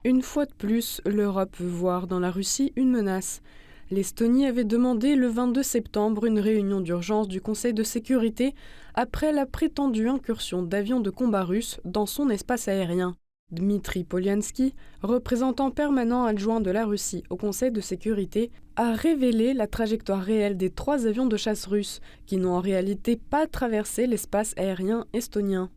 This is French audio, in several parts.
Une fois de plus, l'Europe veut voir dans la Russie une menace. L'Estonie avait demandé le 22 septembre une réunion d'urgence du Conseil de sécurité après la prétendue incursion d'avions de combat russes dans son espace aérien. Dmitry Polyansky, représentant permanent adjoint de la Russie au Conseil de sécurité, a révélé la trajectoire réelle des 3 avions de chasse russes qui n'ont en réalité pas traversé l'espace aérien estonien.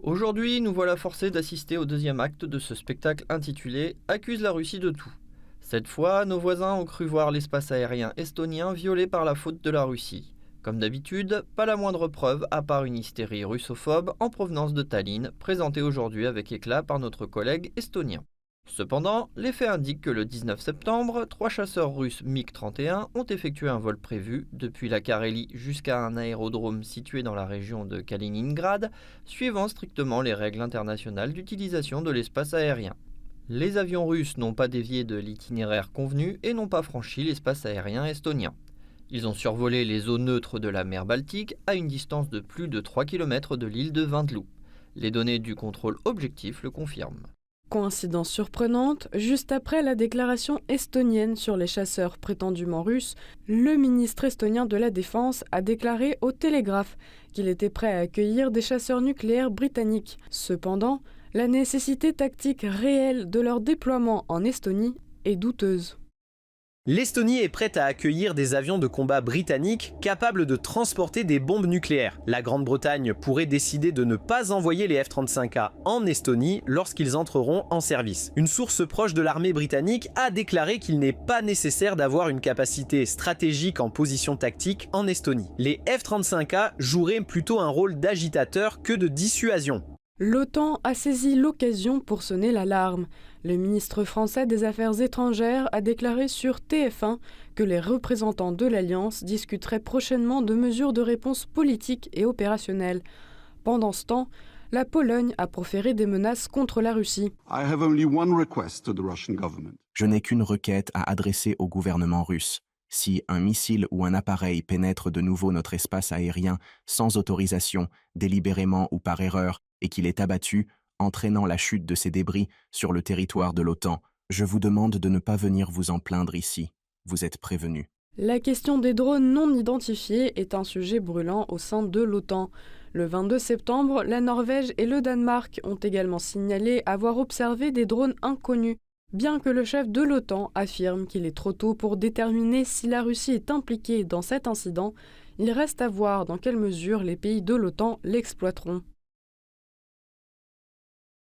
Aujourd'hui, nous voilà forcés d'assister au deuxième acte de ce spectacle intitulé « Accuse la Russie de tout ». Cette fois, nos voisins ont cru voir l'espace aérien estonien violé par la faute de la Russie. Comme d'habitude, pas la moindre preuve à part une hystérie russophobe en provenance de Tallinn, présentée aujourd'hui avec éclat par notre collègue estonien. Cependant, les faits indiquent que le 19 septembre, 3 chasseurs russes MiG-31 ont effectué un vol prévu depuis la Carélie jusqu'à un aérodrome situé dans la région de Kaliningrad, suivant strictement les règles internationales d'utilisation de l'espace aérien. Les avions russes n'ont pas dévié de l'itinéraire convenu et n'ont pas franchi l'espace aérien estonien. Ils ont survolé les eaux neutres de la mer Baltique à une distance de plus de 3 km de l'île de Vindlou. Les données du contrôle objectif le confirment. Coïncidence surprenante, juste après la déclaration estonienne sur les chasseurs prétendument russes, le ministre estonien de la Défense a déclaré au Télégraphe qu'il était prêt à accueillir des chasseurs nucléaires britanniques. Cependant, la nécessité tactique réelle de leur déploiement en Estonie est douteuse. L'Estonie est prête à accueillir des avions de combat britanniques capables de transporter des bombes nucléaires. La Grande-Bretagne pourrait décider de ne pas envoyer les F-35A en Estonie lorsqu'ils entreront en service. Une source proche de l'armée britannique a déclaré qu'il n'est pas nécessaire d'avoir une capacité stratégique en position tactique en Estonie. Les F-35A joueraient plutôt un rôle d'agitateur que de dissuasion. L'OTAN a saisi l'occasion pour sonner l'alarme. Le ministre français des Affaires étrangères a déclaré sur TF1 que les représentants de l'Alliance discuteraient prochainement de mesures de réponse politique et opérationnelles. Pendant ce temps, la Pologne a proféré des menaces contre la Russie. Je n'ai qu'une requête à adresser au gouvernement russe. Si un missile ou un appareil pénètre de nouveau notre espace aérien sans autorisation, délibérément ou par erreur, et qu'il est abattu, entraînant la chute de ces débris sur le territoire de l'OTAN, je vous demande de ne pas venir vous en plaindre ici. Vous êtes prévenus. La question des drones non identifiés est un sujet brûlant au sein de l'OTAN. Le 22 septembre, la Norvège et le Danemark ont également signalé avoir observé des drones inconnus. Bien que le chef de l'OTAN affirme qu'il est trop tôt pour déterminer si la Russie est impliquée dans cet incident, il reste à voir dans quelle mesure les pays de l'OTAN l'exploiteront.